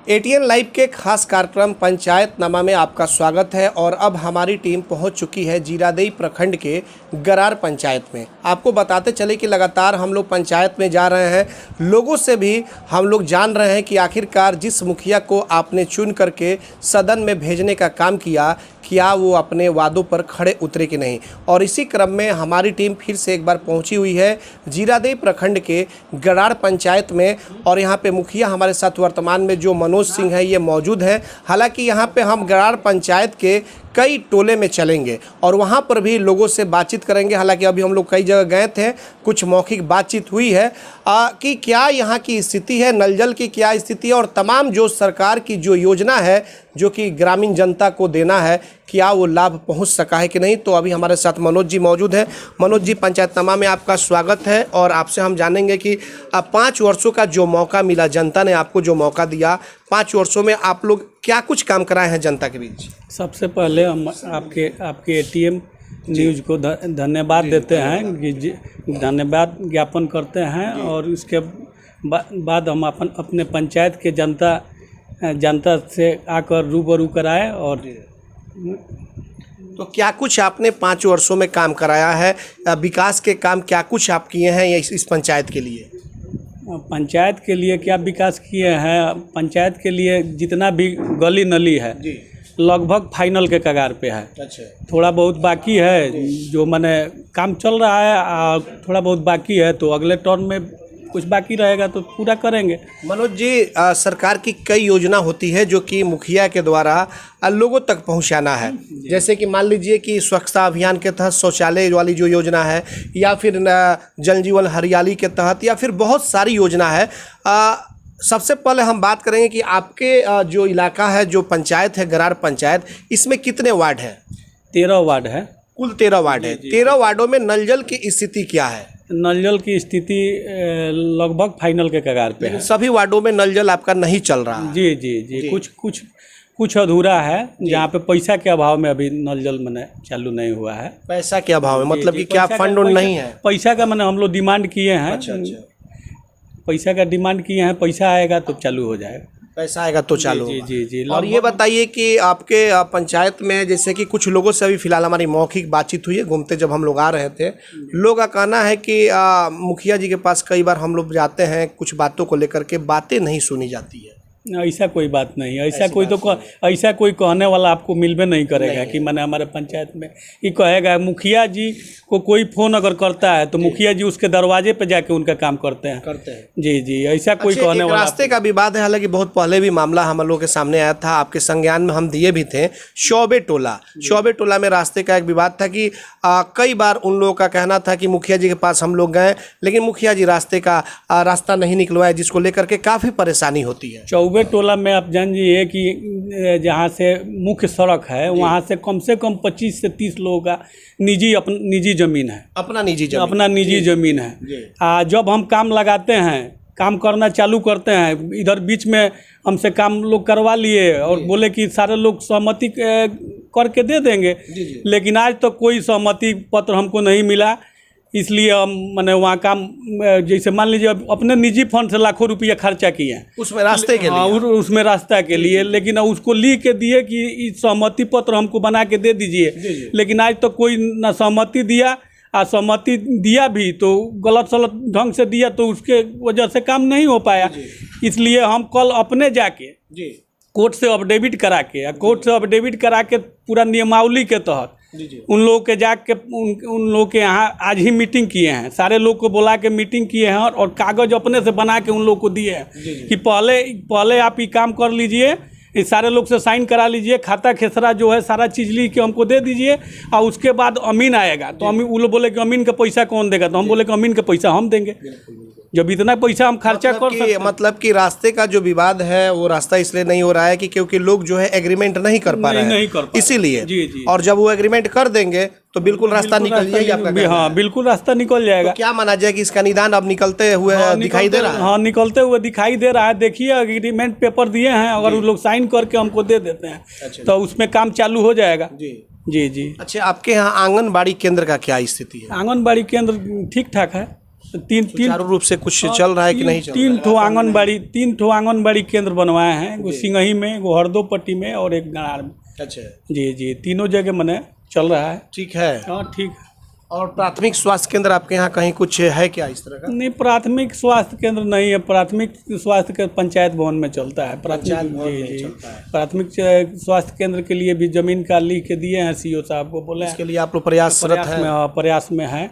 ATN live के खास कार्यक्रम पंचायतनामा में आपका स्वागत है। और अब हमारी टीम पहुंच चुकी है जीरादेई प्रखंड के गरार पंचायत में। आपको बताते चले कि लगातार हम लोग पंचायत में जा रहे हैं, लोगों से भी हम लोग जान रहे हैं कि आखिरकार जिस मुखिया को आपने चुन करके सदन में भेजने का काम किया, क्या वो अपने वादों पर खड़े उतरे कि नहीं। और इसी क्रम में हमारी टीम फिर से एक बार पहुंची हुई है जीरादेई प्रखंड के गरार पंचायत में। और यहाँ पे मुखिया हमारे साथ वर्तमान में जो मनोज सिंह है ये मौजूद है। हालांकि यहाँ पे हम गरार पंचायत के कई टोले में चलेंगे और वहाँ पर भी लोगों से बातचीत करेंगे। हालांकि अभी हम लोग कई जगह गए थे, कुछ मौखिक बातचीत हुई है कि क्या यहाँ की स्थिति है, नल जल की क्या स्थिति है और तमाम जो सरकार की जो योजना है जो कि ग्रामीण जनता को देना है, क्या वो लाभ पहुँच सका है कि नहीं। तो अभी हमारे साथ मनोज जी मौजूद है। मनोज जी, पंचायतनामा में आपका स्वागत है और आपसे हम जानेंगे कि 5 वर्षों का जो मौका मिला, जनता ने आपको जो मौका दिया, 5 वर्षों में आप लोग क्या कुछ काम कराए हैं जनता के बीच। सबसे पहले हम आपके एटीएन न्यूज़ को धन्यवाद देते हैं कि धन्यवाद ज्ञापन करते हैं। और उसके बाद हम अपने पंचायत के जनता से आकर रूबरू कराए। और तो क्या कुछ आपने 5 वर्षों में काम कराया है, विकास के काम क्या कुछ आप किए हैं इस पंचायत के लिए? पंचायत के लिए क्या विकास किए हैं? पंचायत के लिए जितना भी गली नली है लगभग फाइनल के कगार पे है। अच्छा, थोड़ा थोड़ा बहुत बाकी है, जो मैंने काम चल रहा है, थोड़ा बहुत बाकी है। तो अगले टर्म में कुछ बाकी रहेगा तो पूरा करेंगे। मनोज जी, सरकार की कई योजना होती है जो कि मुखिया के द्वारा लोगों तक पहुंचाना है। जैसे कि मान लीजिए कि स्वच्छता अभियान के तहत शौचालय वाली जो योजना है, या फिर जल जीवन हरियाली के तहत, या फिर बहुत सारी योजना है। सबसे पहले हम बात करेंगे कि आपके जो इलाका है, जो पंचायत है गरार पंचायत, इसमें कितने वार्ड हैं? 13 वार्ड है। कुल 13 वार्ड है। 13 वार्डों में नल जल की स्थिति क्या है? नल जल की स्थिति लगभग फाइनल के कगार पे है। सभी वार्डों में नल जल आपका नहीं चल रहा है? जी जी जी, कुछ अधूरा है, जहाँ पे पैसा के अभाव में अभी नल जल मैंने चालू नहीं हुआ है। पैसा के अभाव में मतलब कि क्या फंड नहीं है? पैसा का मैंने हम लोग डिमांड किए हैं। अच्छा, पैसा का डिमांड किए हैं, पैसा आएगा तो चालू हो जाएगा। पैसा आएगा तो चालू जी होगा। जी जी। और ये बताइए कि आपके पंचायत में, जैसे कि कुछ लोगों से अभी फिलहाल हमारी मौखिक बातचीत हुई है, घूमते जब हम लोग आ रहे थे, लोग का कहना है कि मुखिया जी के पास कई बार हम लोग जाते हैं, कुछ बातों को लेकर के बातें नहीं सुनी जाती है। ऐसा कोई बात नहीं है। ऐसा कोई कहने वाला आपको मिलबे नहीं करेगा कि मैंने हमारे पंचायत में ये कहेगा। मुखिया जी को कोई फ़ोन अगर करता है तो मुखिया जी उसके दरवाजे पे जाके उनका काम करते हैं। जी जी, ऐसा कोई कहने वाला। रास्ते का विवाद है, हालांकि बहुत पहले भी मामला हम लोगों के सामने आया था, आपके संज्ञान में हम दिए भी थे। शौबे टोला में रास्ते का एक विवाद था कि कई बार उन लोगों का कहना था कि मुखिया जी के पास हम लोग गए, लेकिन मुखिया जी रास्ता नहीं निकलवाए, जिसको लेकर के काफ़ी परेशानी होती है। शौबे टोला में आप जानिए कि जहाँ से मुख्य सड़क है वहाँ से कम 25 से 30 लोगों का निजी ज़मीन है। अपना निजी ज़मीन है। जब हम काम लगाते हैं, काम करना चालू करते हैं, इधर बीच में हमसे काम लोग करवा लिए और बोले कि सारे लोग सहमति करके दे देंगे, लेकिन आज तक तो कोई सहमति पत्र हमको नहीं मिला। इसलिए हम मैंने वहाँ काम, जैसे मान लीजिए अपने निजी फंड से लाखों रुपया खर्चा किए हैं उसमें रास्ते के लिए। उसमें रास्ता के लिए, लेकिन उसको लिख के दिए कि सहमति पत्र हमको बना के दे दीजिए, लेकिन आज तक तो कोई ना सहमति दिया, सहमति दिया भी तो गलत ढंग से दिया, तो उसके वजह से काम नहीं हो पाया। इसलिए हम कल अपने जाके कोर्ट से अफिडेविट करा के पूरा नियमावली के तहत उन लोगों के जाके उन लोगों के यहाँ आज ही मीटिंग किए हैं। सारे लोग को बुला के मीटिंग किए हैं और कागज अपने से बना के उन लोग को दिए हैं कि पहले आप ये काम कर लीजिए, इस सारे लोग से साइन करा लीजिए, खाता खेसरा जो है सारा चीज़ लिख के हमको दे दीजिए, और उसके बाद अमीन आएगा। तो वो लोग बोले कि अमीन का पैसा कौन देगा? तो हम बोले कि अमीन का पैसा हम देंगे, जब इतना पैसा हम खर्चा कर सकते हैं। मतलब कि रास्ते का जो विवाद है वो रास्ता इसलिए नहीं हो रहा है कि क्योंकि लोग जो है एग्रीमेंट नहीं कर पा रहे हैं, इसीलिए। और जब वो एग्रीमेंट कर देंगे तो बिल्कुल रास्ता निकल जाएगा। हाँ, बिल्कुल रास्ता निकल जाएगा। तो क्या माना जाए कि इसका निदान अब निकलते हुए दिखाई दे रहा है? हाँ, निकलते हुए दिखाई दे रहा है। देखिए, एग्रीमेंट पेपर दिए हैं, अगर वो लोग साइन करके हमको दे देते हैं तो उसमें काम चालू हो जाएगा। जी जी। अच्छा, आपके यहाँ आंगनबाड़ी केंद्र का क्या स्थिति है? आंगनबाड़ी केंद्र ठीक ठाक है, सुचारू रूप से कुछ चल रहा है कि नहीं चल रहा है? तीन ठो आंगनबाड़ी केंद्र बनवाए हैं, एगो सिंगही में, एगो हरदोपट्टी में और एक गणार में। अच्छा, जी, तीनों जगह मने चल रहा है। ठीक है। हाँ, ठीक है। और प्राथमिक स्वास्थ्य केंद्र आपके यहाँ कहीं कुछ है क्या इस तरह का? नहीं, प्राथमिक स्वास्थ्य केंद्र नहीं है। प्राथमिक स्वास्थ्य केंद्र पंचायत भवन में चलता है। पंचायत भवन में चलता है। प्राथमिक स्वास्थ्य केंद्र के लिए भी जमीन का लिख के दिए हैं, सीओ साहब को बोले इसके लिए आप लोग प्रयास में है।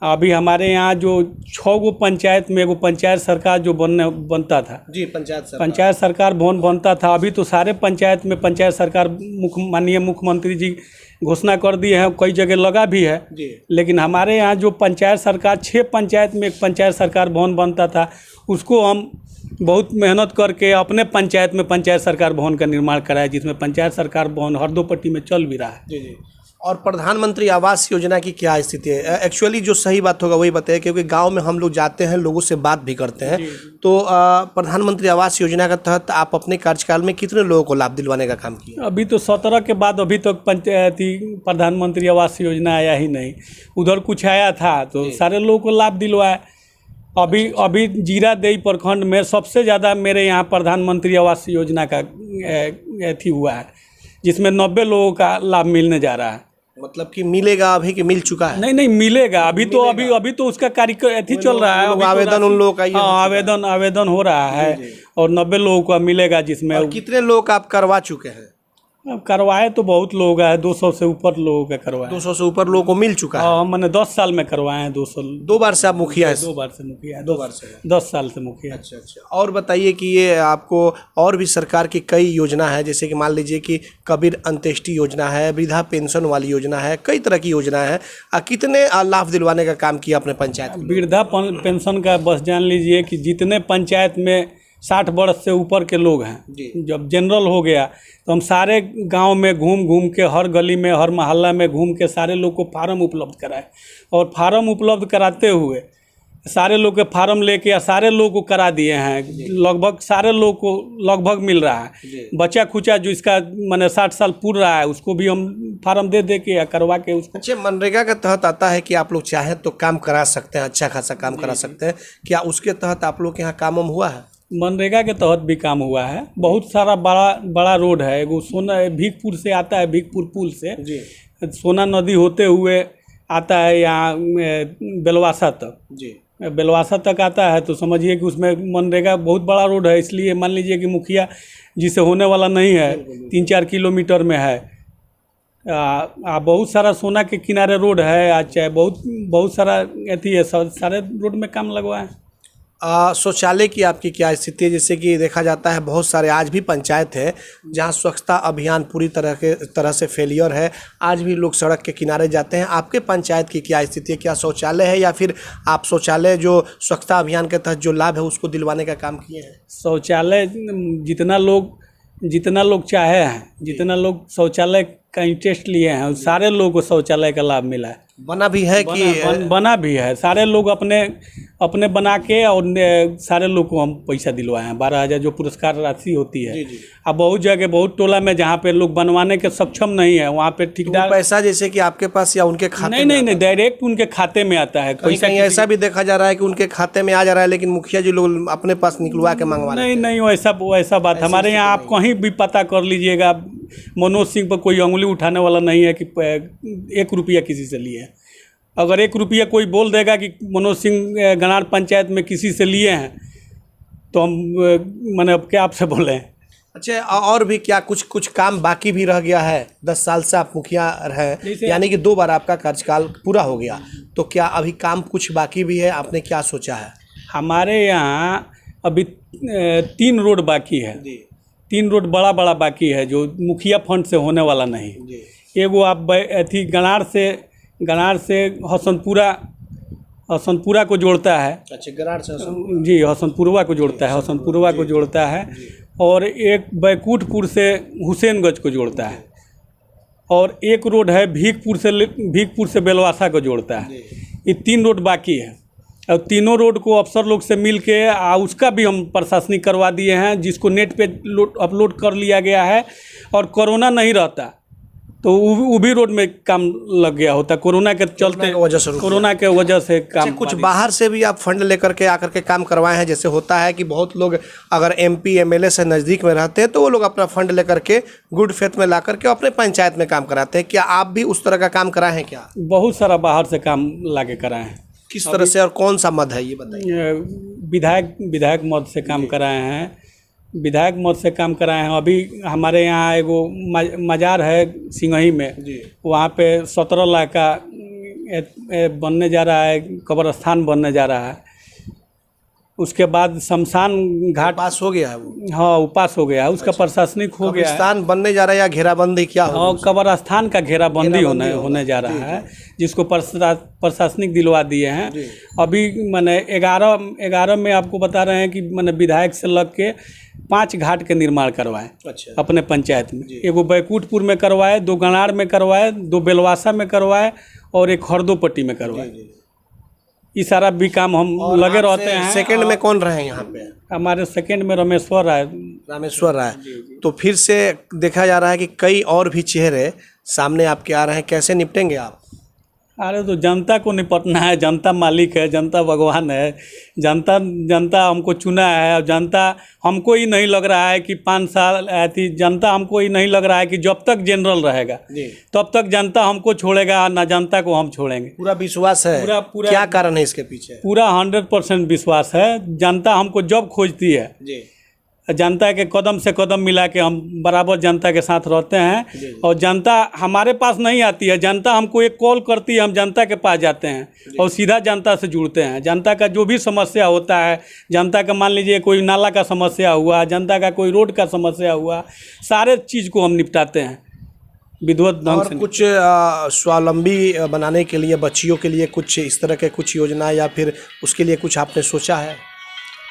अभी हमारे यहाँ जो 6 गो पंचायत में एगो पंचायत सरकार जो बनता था जी, पंचायत सरकार भवन बनता था। अभी तो सारे पंचायत में पंचायत सरकार माननीय मुख्यमंत्री जी घोषणा कर दिए हैं, कई जगह लगा भी है जी। लेकिन हमारे यहाँ जो पंचायत सरकार 6 पंचायत में एक पंचायत सरकार भवन बनता था, उसको हम बहुत मेहनत करके अपने पंचायत में पंचायत सरकार भवन का निर्माण कराया, जिसमें पंचायत सरकार भवन हरदोपट्टी में चल भी रहा है। जी। और प्रधानमंत्री आवास योजना की क्या स्थिति है? एक्चुअली जो सही बात होगा वही बताइए, क्योंकि गांव में हम लोग जाते हैं, लोगों से बात भी करते हैं। तो प्रधानमंत्री आवास योजना के तहत आप अपने कार्यकाल में कितने लोगों को लाभ दिलवाने का काम किया? अभी तो 17 के बाद अभी तक प्रधानमंत्री आवास योजना आया ही नहीं। उधर कुछ आया था तो सारे लोगों को लाभ दिलवाए। अभी जीरादेई प्रखंड में सबसे ज़्यादा मेरे यहाँ प्रधानमंत्री आवास योजना का अथी हुआ है, जिसमें 90 लोगों का लाभ मिलने जा रहा है। मतलब कि मिलेगा अभी कि मिल चुका है? नहीं, मिलेगा। अभी तो उसका कार्यक्रम अथी चल रहा है। आवेदन उन लोगों का आवेदन हो रहा है और 90 लोगों को मिलेगा, जिसमें कितने लोग आप करवा चुके हैं? करवाए तो बहुत लोग हैं, 200 से ऊपर लोगों का करवाए। 200 से ऊपर लोगों को मिल चुका है? मैंने 10 साल में करवाए हैं। 200। 2 बार से आप मुखिया हैं? 2 बार से मुखिया है। 2 बार से 10 साल से मुखिया। अच्छा। और बताइए कि ये आपको और भी सरकार की कई योजना है, जैसे कि मान लीजिए कि कबीर अंत्येष्टि योजना है, वृद्धा पेंशन वाली योजना है, कई तरह की योजना है। कितने लाभ दिलवाने का काम किया अपने पंचायत में? वृद्धा पेंशन का बस जान लीजिए कि जितने पंचायत में 60 वर्ष से ऊपर के लोग हैं, जब जनरल हो गया तो हम सारे गांव में घूम के, हर गली में, हर मोहल्ला में घूम के सारे लोग को फार्म उपलब्ध कराए। और फार्म उपलब्ध कराते हुए सारे लोग के फार्म लेके सारे लोग को करा दिए हैं। लगभग सारे लोग को लगभग मिल रहा है। बच्चा खुचा जो इसका मैंने 60 साल पूरा रहा है, उसको भी हम फार्म दे के या करवा के उसको। अच्छा, मनरेगा के तहत आता है कि आप लोग चाहें तो काम करा सकते हैं, अच्छा खासा काम करा सकते हैं। क्या उसके तहत आप लोग के यहाँ काम हुआ है? मनरेगा के तहत भी काम हुआ है। बहुत सारा बड़ा रोड है। एगो सोना भीखपुर से आता है, भीखपुर पुल से सोना नदी होते हुए आता है यहाँ बेलवासा तक। बेलवासा तक आता है तो समझिए कि उसमें मनरेगा बहुत बड़ा रोड है। इसलिए मान लीजिए कि मुखिया जिसे होने वाला नहीं है, 3-4 किलोमीटर में है। बहुत सारा सोना के किनारे रोड है। आज चाहे बहुत सारा अथी है, सारे रोड में काम लगवाए। शौचालय की आपकी क्या स्थिति है? जैसे कि देखा जाता है बहुत सारे आज भी पंचायत है जहां स्वच्छता अभियान पूरी तरह से फेलियर है। आज भी लोग सड़क के किनारे जाते हैं। आपके पंचायत की क्या स्थिति है? क्या शौचालय है या फिर आप शौचालय जो स्वच्छता अभियान के तहत जो लाभ है उसको दिलवाने का काम किए हैं? शौचालय जितना लोग चाहे हैं, जितना लोग शौचालय का इंटरेस्ट लिए हैं, सारे लोगों को शौचालय का लाभ मिला है। बना भी है कि बना भी है। सारे लोग अपने बना के और सारे लोग को हम पैसा दिलवाए हैं। 12,000 जो पुरस्कार राशि होती है। अब बहुत जगह, बहुत टोला में जहाँ पे लोग बनवाने के सक्षम नहीं है, वहाँ पे ठेकेदार पैसा जैसे कि आपके पास या उनके खाते? नहीं, डायरेक्ट उनके खाते में आता है। कहीं ऐसा भी देखा जा रहा है कि उनके खाते में आ जा रहा है, लेकिन मुखिया जी लोग अपने पास निकलवा के मंगवा। नहीं, वैसा बात हमारे यहाँ आप कहीं भी पता कर लीजिएगा। मनोज सिंह पर कोई उंगली उठाने वाला नहीं है कि 1 रुपया किसी से लिए। अगर 1 रुपया कोई बोल देगा कि मनोज सिंह गणार पंचायत में किसी से लिए हैं तो हम मैंने अब क्या आपसे बोले। अच्छा, और भी क्या कुछ काम बाकी भी रह गया है? 10 साल से आप मुखिया रहे, यानी कि 2 बार आपका कार्यकाल पूरा हो गया, तो क्या अभी काम कुछ बाकी भी है? आपने क्या सोचा है? हमारे यहाँ अभी 3 रोड बाकी है। 3 रोड बड़ा बाकी है जो मुखिया फंड से होने वाला नहीं। एगो आप अथी गणार से हसनपुरा को जोड़ता है। अच्छा, गणार से जी हसनपुरवा को जोड़ता है। हसनपुरवा को जोड़ता है। और एक बैकुंठपुर से हुसैनगंज को जोड़ता है। और एक रोड है भीखपुर से बेलवासा को जोड़ता है। ये 3 रोड बाकी है। और तीनों रोड को अफसर लोग से मिल के उसका भी हम प्रशासनिक करवा दिए हैं, जिसको नेट पे अपलोड कर लिया गया है। और कोरोना नहीं रहता तो वो भी रोड में काम लग गया होता, कोरोना के चलते, की वजह से रुक कोरोना के वजह से काम। कुछ बाहर से भी आप फंड लेकर के आकर के काम करवाए हैं? जैसे होता है कि बहुत लोग अगर एमपी एमएलए से नज़दीक में रहते हैं तो वो लोग अपना फंड लेकर के गुड फेथ में ला करके अपने पंचायत में काम कराते हैं, क्या आप भी उस तरह का काम कराए हैं क्या? बहुत सारा बाहर से काम लाके कराए हैं। किस तरह से और कौन सा मद है ये बताइए? विधायक मद से काम कराए हैं, विधायक मद से काम कराए हैं। अभी हमारे यहाँ एगो मजार है सिंघही में, वहाँ पे 17 लाख का बनने जा रहा है, कब्रस्तान बनने जा रहा है। उसके बाद शमशान घाट पास हो गया है वो? हाँ, वो पास हो गया है, उसका प्रशासनिक हो गया है। कब्रिस्तान बनने जा रहा है या घेराबंदी क्या हो? और कब्रस्तान का घेराबंदी होने जा रहा है, जिसको प्रशासनिक दिलवा दिए हैं। अभी मैंने 11 में आपको बता रहे हैं कि मैंने विधायक से लग के 5 घाट के निर्माण करवाए। अच्छा। अपने पंचायत में एगो बैकुंठपुर में करवाए, 2 गणार में करवाए, 2 बेलवासा में करवाए और एक हरदोपट्टी में करवाए। ये सारा भी काम हम लगे रहते हैं। सेकंड में कौन रहे यहाँ पे? हमारे सेकंड में रामेश्वर राय। तो फिर से देखा जा रहा है कि कई और भी चेहरे सामने आपके आ रहे हैं, कैसे निपटेंगे आप? अरे तो जनता को निपटना है, जनता मालिक है, जनता भगवान है, जनता हमको चुना है। और जनता हमको ही नहीं लग रहा है कि 5 साल ऐसी जनता हमको ही नहीं लग रहा है कि जब तक जनरल रहेगा तब तक जनता हमको छोड़ेगा, ना जनता को हम छोड़ेंगे। पूरा विश्वास है? पूरा क्या कारण है इसके पीछे? पूरा 100% विश्वास है। जनता हमको जब खोजती है, जनता के कदम से कदम मिला के हम बराबर जनता के साथ रहते हैं। और जनता हमारे पास नहीं आती है, जनता हमको एक कॉल करती है, हम जनता के पास जाते हैं और सीधा जनता से जुड़ते हैं। जनता का जो भी समस्या होता है, जनता का मान लीजिए कोई नाला का समस्या हुआ, जनता का कोई रोड का समस्या हुआ, सारे चीज़ को हम निपटाते हैं विधिवत ढंग से। कुछ स्वावलंबी बनाने के लिए बच्चियों के लिए कुछ इस तरह के कुछ योजना या फिर उसके लिए कुछ आपने सोचा है?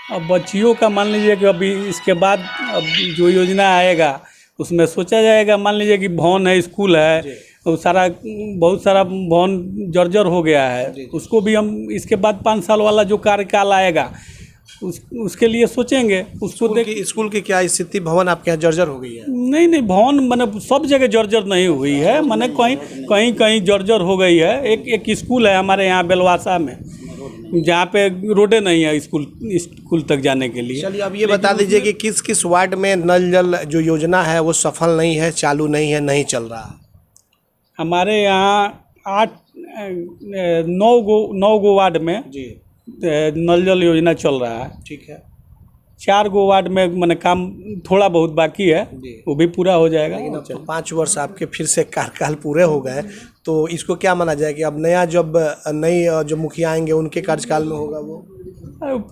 अब बच्चियों का मान लीजिए कि अभी इसके बाद अब जो योजना आएगा उसमें सोचा जाएगा। मान लीजिए कि भवन है, स्कूल है, बहुत सारा भवन जर्जर हो गया है, उसको भी हम इसके बाद 5 साल वाला जो कार्यकाल आएगा उसके लिए सोचेंगे। उसको स्कूल की क्या स्थिति, भवन आपके यहाँ जर्जर हो गई है? नहीं, भवन मैंने सब जगह जर्जर नहीं हुई है, मैंने कहीं जर्जर हो गई है। एक स्कूल है हमारे यहाँ बेलवासा में, जहाँ पे रोडे नहीं है स्कूल तक जाने के लिए। चलिए अब ये बता दीजिए कि किस किस वार्ड में नल जल जो योजना है वो सफल नहीं है, चालू नहीं है, नहीं चल रहा? हमारे यहाँ 9 गो वार्ड में नल जल योजना चल रहा है। ठीक है। 4 गो वार्ड में मैंने काम थोड़ा बहुत बाकी है, वो भी पूरा हो जाएगा। तो 5 वर्ष आपके फिर से कार्यकाल पूरे हो गए, तो इसको क्या माना जाए कि अब नया जब नई जो मुखिया आएंगे उनके कार्यकाल में होगा वो?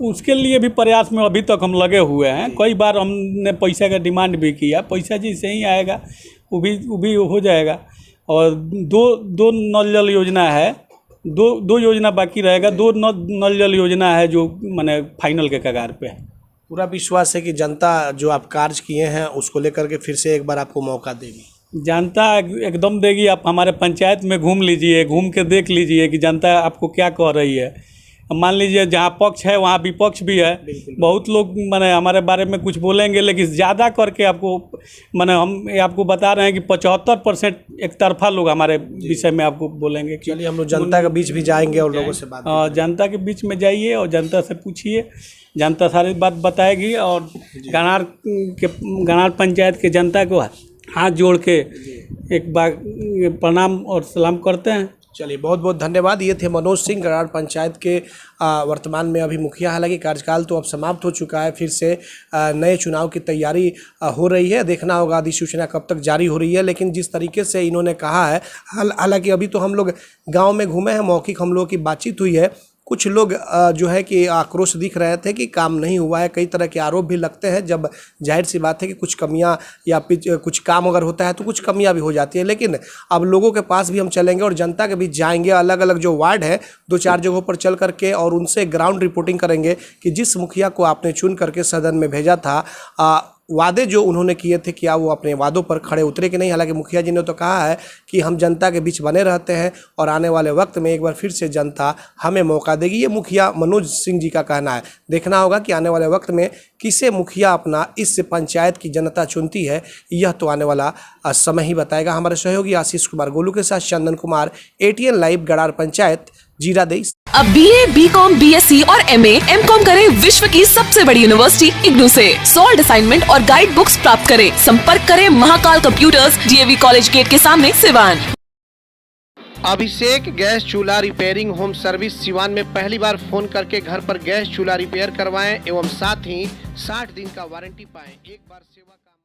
उसके लिए भी प्रयास में अभी तक हम लगे हुए हैं। कई बार हमने पैसा का डिमांड भी किया, पैसा जैसे ही आएगा वो भी हो जाएगा। और दो नल जल योजना है, दो योजना बाकी रहेगा। 2 नल जल योजना है जो मैंने फाइनल के कगार पे है। पूरा विश्वास है कि जनता जो आप कार्य किए हैं उसको लेकर के फिर से एक बार आपको मौका देगी? जनता एकदम देगी। आप हमारे पंचायत में घूम लीजिए, घूम के देख लीजिए कि जनता आपको क्या कह रही है। मान लीजिए जहाँ पक्ष है वहाँ विपक्ष भी है। बहुत लोग मैंने हमारे बारे में कुछ बोलेंगे, लेकिन ज़्यादा करके आपको हम आपको बता रहे हैं कि 75% एक तरफा लोग हमारे विषय में आपको बोलेंगे। चलिए हम लोग जनता के बीच भी जाएंगे और लोगों से बात जनता के बीच में जाइए और जनता से पूछिए, जनता सारी बात बताएगी। और गणार पंचायत के जनता को हाथ जोड़ के एक बार प्रणाम और सलाम करते हैं। चलिए बहुत बहुत धन्यवाद। ये थे मनोज सिंह, गराड़ पंचायत के वर्तमान में अभी मुखिया। हालांकि कार्यकाल तो अब समाप्त हो चुका है, फिर से नए चुनाव की तैयारी हो रही है। देखना होगा अधिसूचना कब तक जारी हो रही है। लेकिन जिस तरीके से इन्होंने कहा है, हालांकि अभी तो हम लोग गांव में घूमे हैं, मौखिक हम लोगों की बातचीत हुई है। कुछ लोग जो है कि आक्रोश दिख रहे थे कि काम नहीं हुआ है, कई तरह के आरोप भी लगते हैं। जब जाहिर सी बात है कि कुछ कमियां या कुछ काम अगर होता है तो कुछ कमियां भी हो जाती है। लेकिन अब लोगों के पास भी हम चलेंगे और जनता के बीच जाएंगे। अलग अलग जो वार्ड है 2-4 जगहों पर चल करके और उनसे ग्राउंड रिपोर्टिंग करेंगे कि जिस मुखिया को आपने चुन करके सदन में भेजा था वादे जो उन्होंने किए थे, क्या वो अपने वादों पर खड़े उतरे कि नहीं। हालांकि मुखिया जी ने तो कहा है कि हम जनता के बीच बने रहते हैं और आने वाले वक्त में एक बार फिर से जनता हमें मौका देगी। ये मुखिया मनोज सिंह जी का कहना है। देखना होगा कि आने वाले वक्त में किसे मुखिया अपना इस पंचायत की जनता चुनती है, यह तो आने वाला समय ही बताएगा। हमारे सहयोगी आशीष कुमार गोलू के साथ चंदन कुमार, ATN लाइव, गरार पंचायत, जीरादेई। अब BA, BCom, BSc और MA, MCom करें विश्व की सबसे बड़ी यूनिवर्सिटी इग्नू से। सॉल्ड असाइनमेंट और गाइड बुक्स प्राप्त करें। संपर्क करें Mahakal computers, DAV college gate के सामने, सिवान। अभिषेक गैस चूल्हा रिपेयरिंग होम सर्विस सिवान में पहली बार फोन करके घर पर गैस चूल्हा रिपेयर करवाएं एवं साथ ही 60 दिन का वारंटी पाएं। एक बार सेवा का